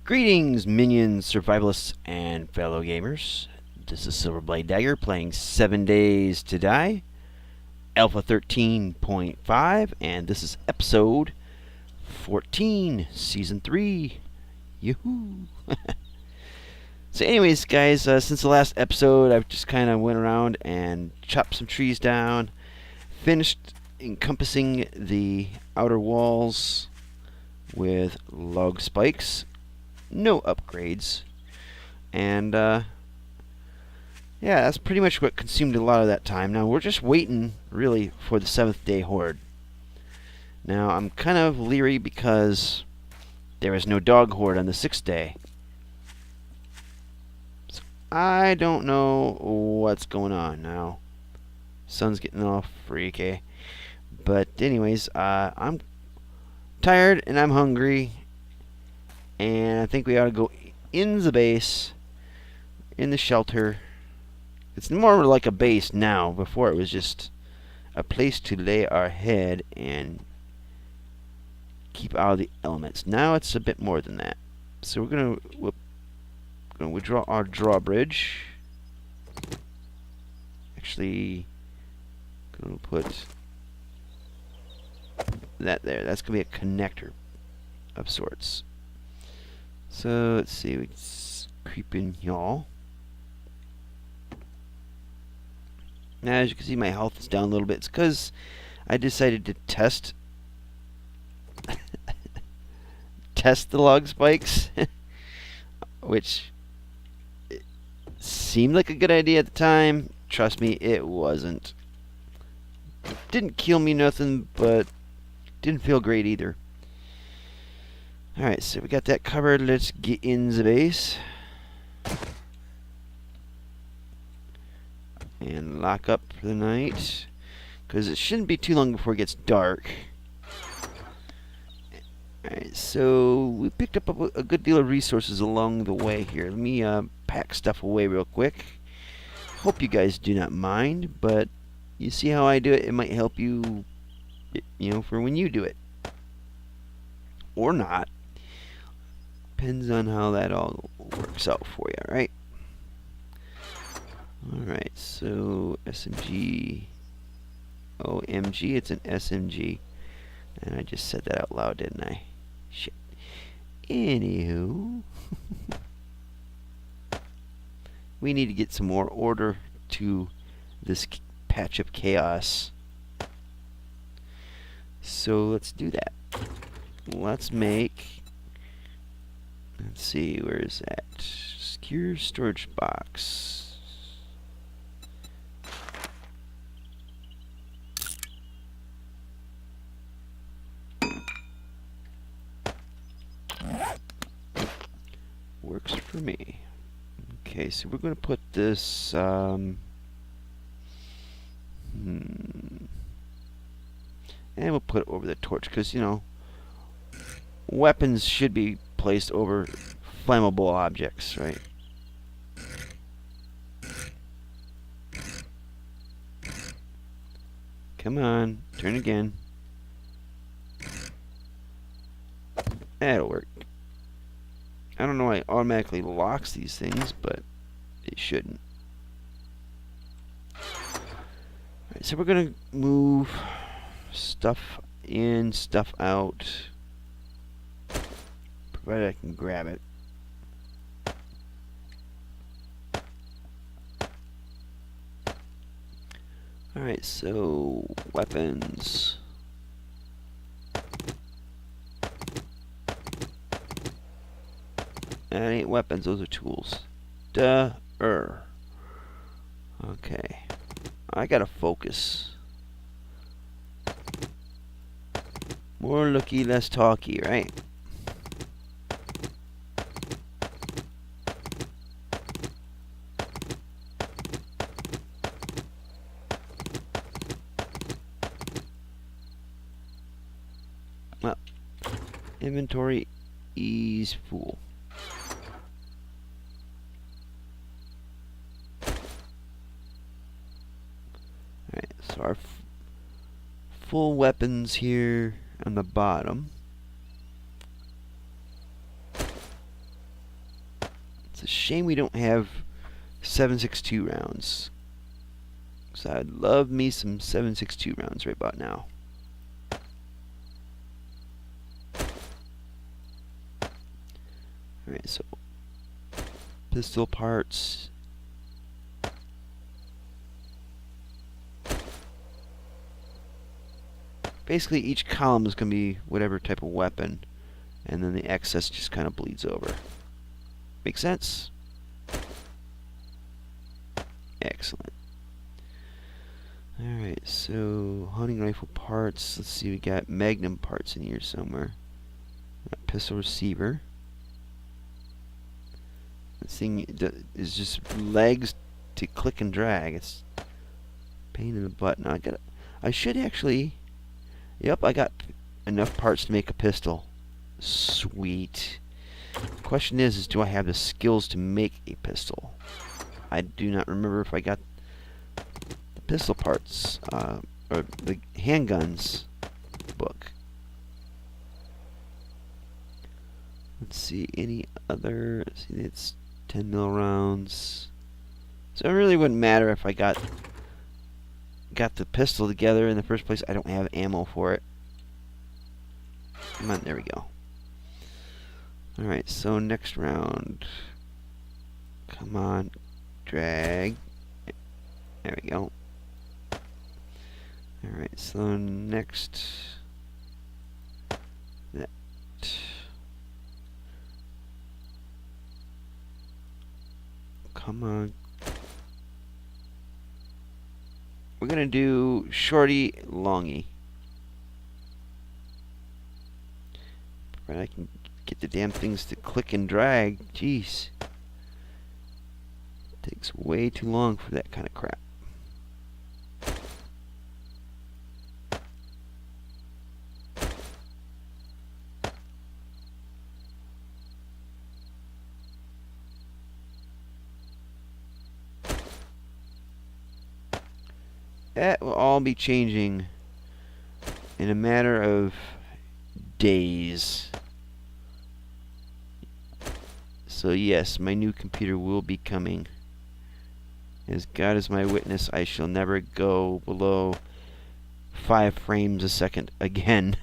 Greetings, minions, survivalists, and fellow gamers. This is Silverblade Dagger playing 7 Days to Die, Alpha 13.5, and this is episode 14, Season 3. Yoo-hoo! So anyways, guys, since the last episode, I've just kind of went around and chopped some trees down, finished encompassing the outer walls with log spikes. No upgrades, and yeah, that's pretty much what consumed a lot of that time. Now we're just waiting really for the 7th day horde. Now I'm kind of leery because there is no dog horde on the 6th day, so I don't know what's going on now. Sun's getting all freaky, but anyways, I'm tired and I'm hungry. And I think we ought to go in the base, in the shelter. It's more like a base now. Before it was just a place to lay our head and keep out of the elements. Now it's a bit more than that. So we're going to withdraw our drawbridge. Actually, going to put that there. That's going to be a connector of sorts. So let's see, it's creeping y'all. Now as you can see, my health is down a little bit. It's because I decided to test the log spikes, which seemed like a good idea at the time. Trust me, it wasn't. Didn't kill me nothing, but didn't feel great either. Alright, so we got that covered. Let's get in the base. And lock up for the night. Because it shouldn't be too long before it gets dark. Alright, so we picked up a good deal of resources along the way here. Let me pack stuff away real quick. Hope you guys do not mind, but you see how I do it? It might help you, you know, for when you do it. Or not. Depends on how that all works out for you, alright? Alright, so SMG. OMG, it's an SMG. And I just said that out loud, didn't I? Shit. Anywho. We need to get some more order to this patch of chaos. So let's do that. Let's make... Let's see, where is that? Secure storage box. Works for me. Okay, so we're going to put this, and we'll put it over the torch, because, you know, weapons should be placed over flammable objects, right? Come on, turn again. That'll work. I don't know why it automatically locks these things, but it shouldn't. Alright, so we're gonna move stuff in, stuff out. Provided I can grab it. Alright, so weapons. That ain't weapons, those are tools. Okay. I gotta focus. More looky, less talky, right? Well, inventory is full. Alright, so our full weapons here on the bottom. shame we don't have 7.62 rounds. So I'd love me some 7.62 rounds right about now. Alright, so pistol parts. Basically each column is going to be whatever type of weapon, and then the excess just kind of bleeds over. Make sense? Excellent. Alright, so hunting rifle parts. Let's see, we got magnum parts in here somewhere. Got pistol receiver. This thing is just legs to click and drag. It's a pain in the butt. Now I should actually. Yep, I got enough parts to make a pistol. Sweet. The question is do I have the skills to make a pistol? I do not remember if I got the pistol parts, or the handguns book. Let's see, any other, see, it's 10 mil rounds. So it really wouldn't matter if I got the pistol together in the first place. I don't have ammo for it. Come on, there we go. Alright, so next round. Come on, drag. There we go. Alright, so next. That. Come on. We're gonna do shorty longy. Right, I can get the damn things to click and drag. Jeez. Takes way too long for that kind of crap. That will all be changing in a matter of days. So yes, my new computer will be coming. As God is my witness, I shall never go below 5 frames a second again.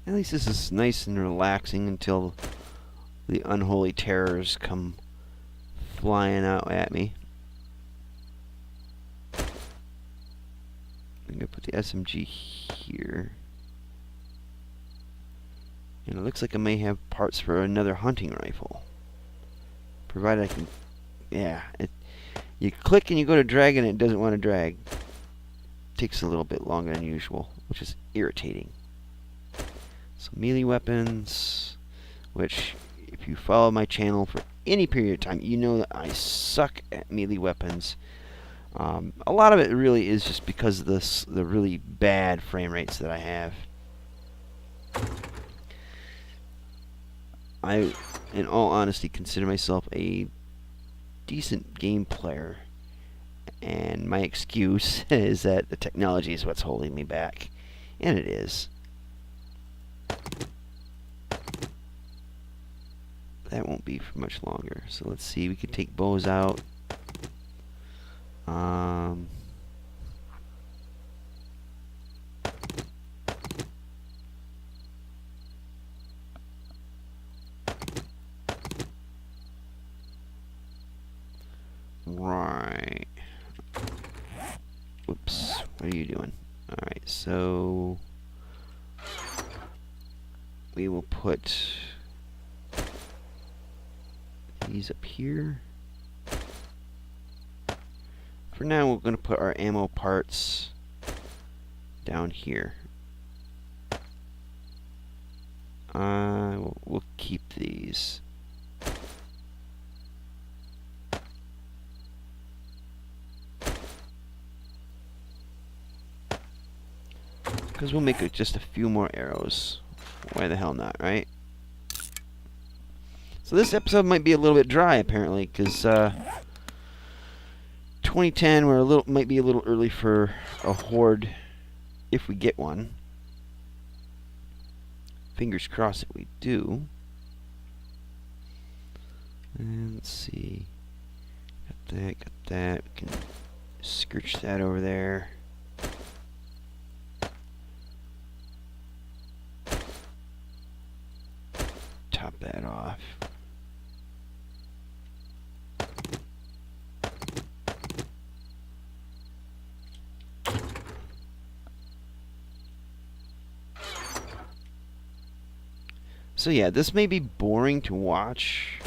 At least this is nice and relaxing until the unholy terrors come flying out at me. I'm going to put the SMG here. And it looks like I may have parts for another hunting rifle. Provided I can... Yeah. You click and you go to drag and it doesn't want to drag. Takes a little bit longer than usual, which is irritating. So melee weapons, which if you follow my channel for any period of time, you know that I suck at melee weapons. A lot of it really is just because of the really bad frame rates that I have. I, in all honesty, consider myself a decent game player, and my excuse is that the technology is what's holding me back, and it is. That won't be for much longer. So let's see, we can take bows out. Right. Whoops. What are you doing? Alright, so we will put these up here. For now, we're going to put our ammo parts down here. We'll keep these. Because we'll make just a few more arrows. Why the hell not, right? So this episode might be a little bit dry, apparently, because 2010, might be a little early for a horde, if we get one. Fingers crossed that we do. And let's see. Got that. We can scooch that over there. Top that off. So yeah, this may be boring to watch.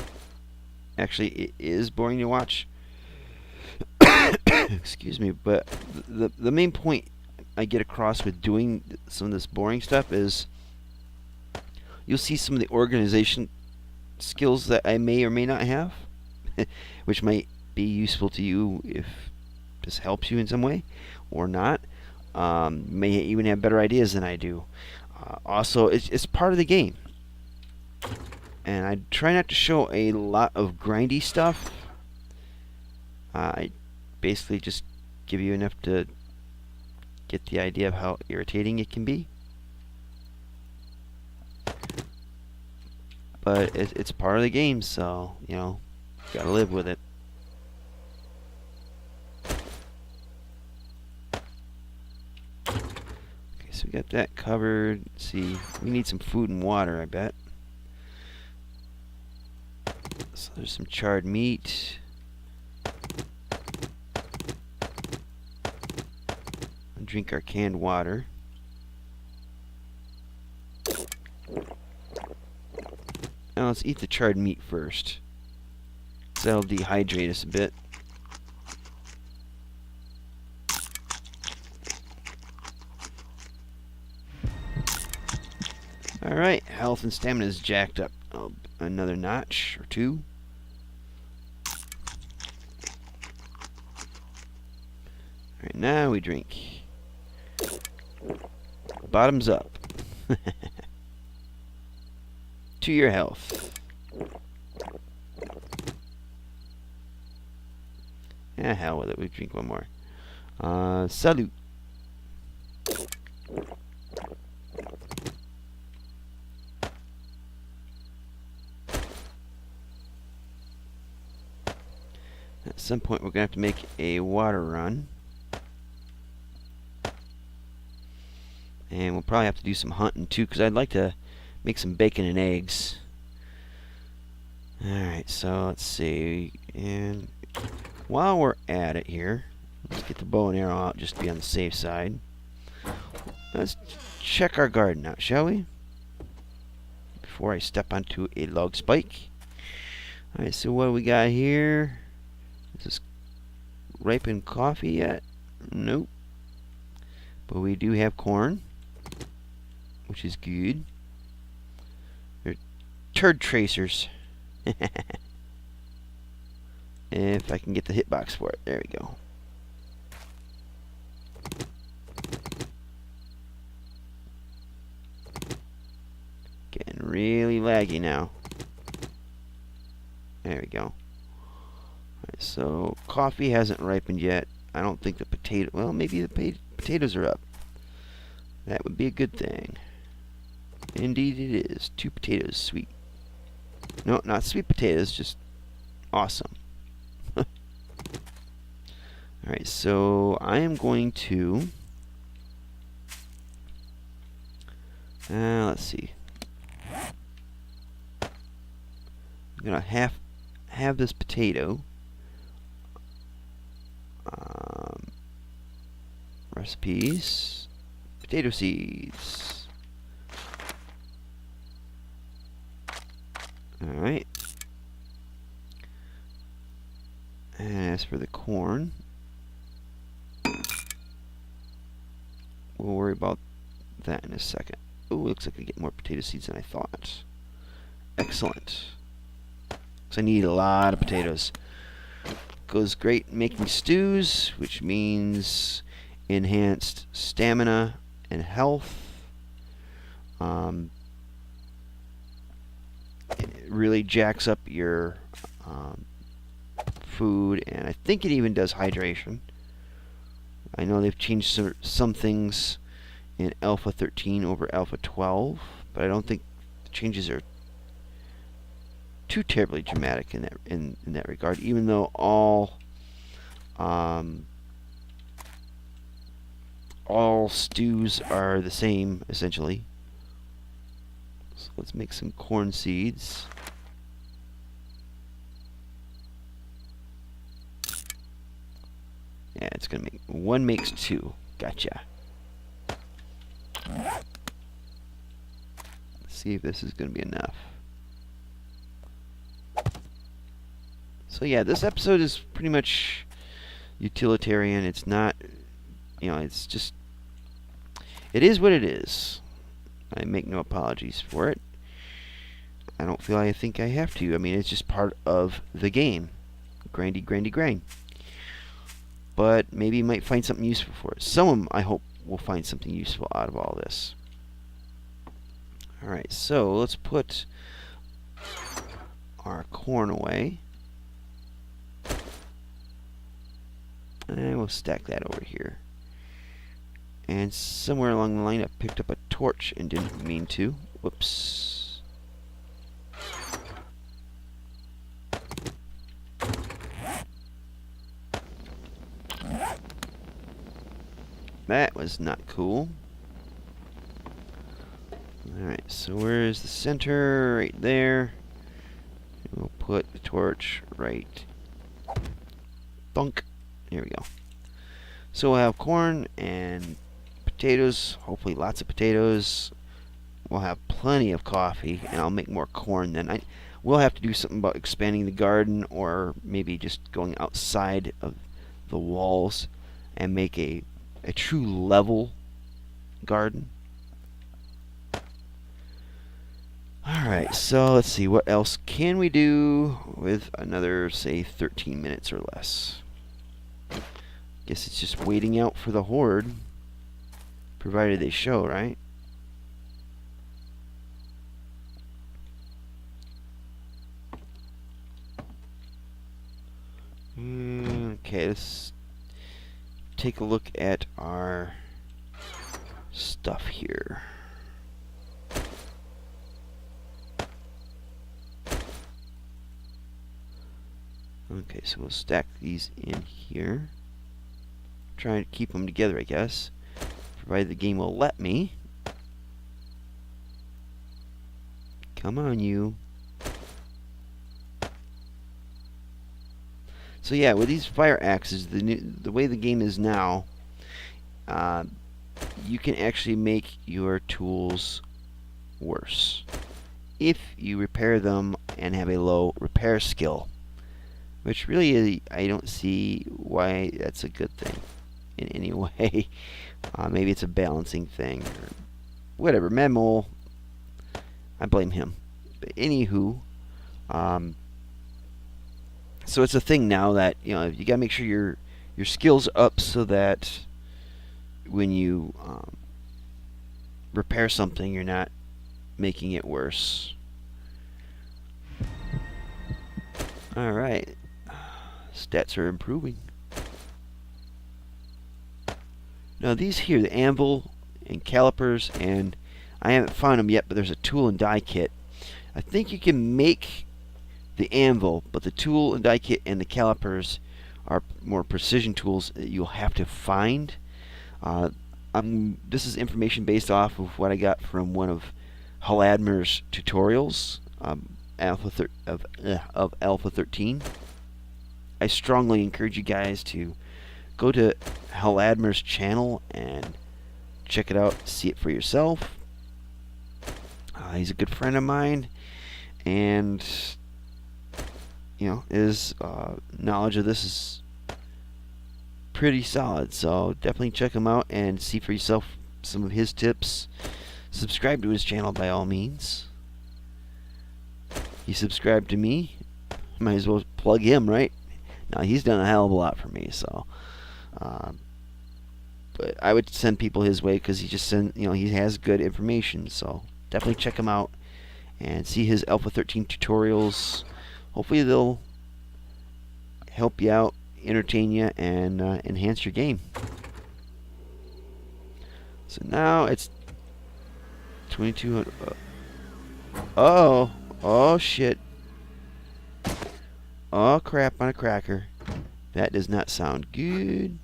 Actually, it is boring to watch. Excuse me, but the main point I get across with doing some of this boring stuff is you'll see some of the organization skills that I may or may not have, which might be useful to you if this helps you in some way, or not. May even have better ideas than I do. Also, it's part of the game. And I try not to show a lot of grindy stuff. I basically just give you enough to get the idea of how irritating it can be. But it's part of the game, so, you know, gotta live with it. Okay, so we got that covered. Let's see, we need some food and water, I bet. So there's some charred meat. And drink our canned water. Now let's eat the charred meat first. That'll dehydrate us a bit. Alright, health and stamina is jacked up another notch or two. Alright, now we drink. Bottoms up. To your health. Yeah, hell with it. We drink one more. Salute. At some point, we're going to have to make a water run. And we'll probably have to do some hunting too, because I'd like to make some bacon and eggs. Alright, so let's see. And while we're at it here, let's get the bow and arrow out just to be on the safe side. Let's check our garden out, shall we? Before I step onto a log spike. Alright, so what do we got here? Is this ripened coffee yet? Nope. But we do have corn, which is good. They're turd tracers. If I can get the hitbox for it. There we go. Getting really laggy now. There we go. Alright, so coffee hasn't ripened yet. I don't think the potato... Well, maybe the potatoes are up. That would be a good thing. Indeed it is. 2 potatoes, sweet. No, not sweet potatoes, just awesome. Alright, so I am going to... let's see. I'm going to have this potato. Recipes. Potato seeds. Alright. And as for the corn, we'll worry about that in a second. Oh, looks like I get more potato seeds than I thought. Excellent. Because I need a lot of potatoes. Goes great making stews, which means enhanced stamina and health. It really jacks up your food, and I think it even does hydration. I know they've changed some things in Alpha 13 over Alpha 12, but I don't think the changes are too terribly dramatic in that regard. Even though all stews are the same essentially. So let's make some corn seeds. Yeah, it's gonna make one makes two. Gotcha. Let's see if this is gonna be enough. So yeah, this episode is pretty much utilitarian. It's not, it's just, it is what it is. I make no apologies for it. I don't feel I think I have to. I mean, it's just part of the game. Grindy, grindy, grind. But maybe you might find something useful for it. Someone, I hope, will find something useful out of all this. Alright, so let's put our corn away. And we'll stack that over here. And somewhere along the line I picked up a torch and didn't mean to. Whoops. That was not cool. Alright, so where is the center? Right there. And we'll put the torch right. Thunk. Here we go. So we'll have corn and potatoes, hopefully lots of potatoes. We'll have plenty of coffee, and I'll make more corn then. We'll have to do something about expanding the garden, or maybe just going outside of the walls and make a true level garden. Alright, so let's see, what else can we do with another, say, 13 minutes or less? Guess it's just waiting out for the horde, provided they show, right? Okay, let's take a look at our stuff here. Okay, so we'll stack these in here. Trying to keep them together, I guess, provided the game will let me. Come on, you. So yeah, with these fire axes, the way the game is now, you can actually make your tools worse if you repair them and have a low repair skill, which really I don't see why that's a good thing in any way. Maybe it's a balancing thing or whatever. Memo, I blame him. But anywho, so it's a thing now that you gotta make sure your skills up so that when you repair something, you're not making it worse. All right, stats are improving. Now these here, the anvil and calipers, and I haven't found them yet, but there's a tool and die kit. I think you can make the anvil, but the tool and die kit and the calipers are more precision tools that you'll have to find. This is information based off of what I got from one of Haladmer's tutorials of Alpha 13. I strongly encourage you guys to go to Haladmer's channel and check it out, see it for yourself. He's a good friend of mine, and his knowledge of this is pretty solid. So definitely check him out and see for yourself some of his tips. Subscribe to his channel by all means. He subscribed to me. Might as well plug him, right? Now he's done a hell of a lot for me, so. But I would send people his way because he has good information. So definitely check him out and see his Alpha 13 tutorials. Hopefully they'll help you out, entertain you, and enhance your game. So now it's 2200. Oh shit. Oh crap on a cracker. That does not sound good.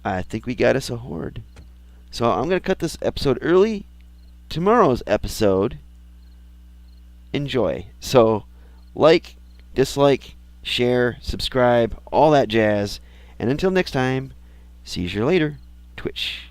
I think we got us a horde. So I'm going to cut this episode early. Tomorrow's episode, enjoy. So like, dislike, share, subscribe, all that jazz. And until next time, see you later. Twitch.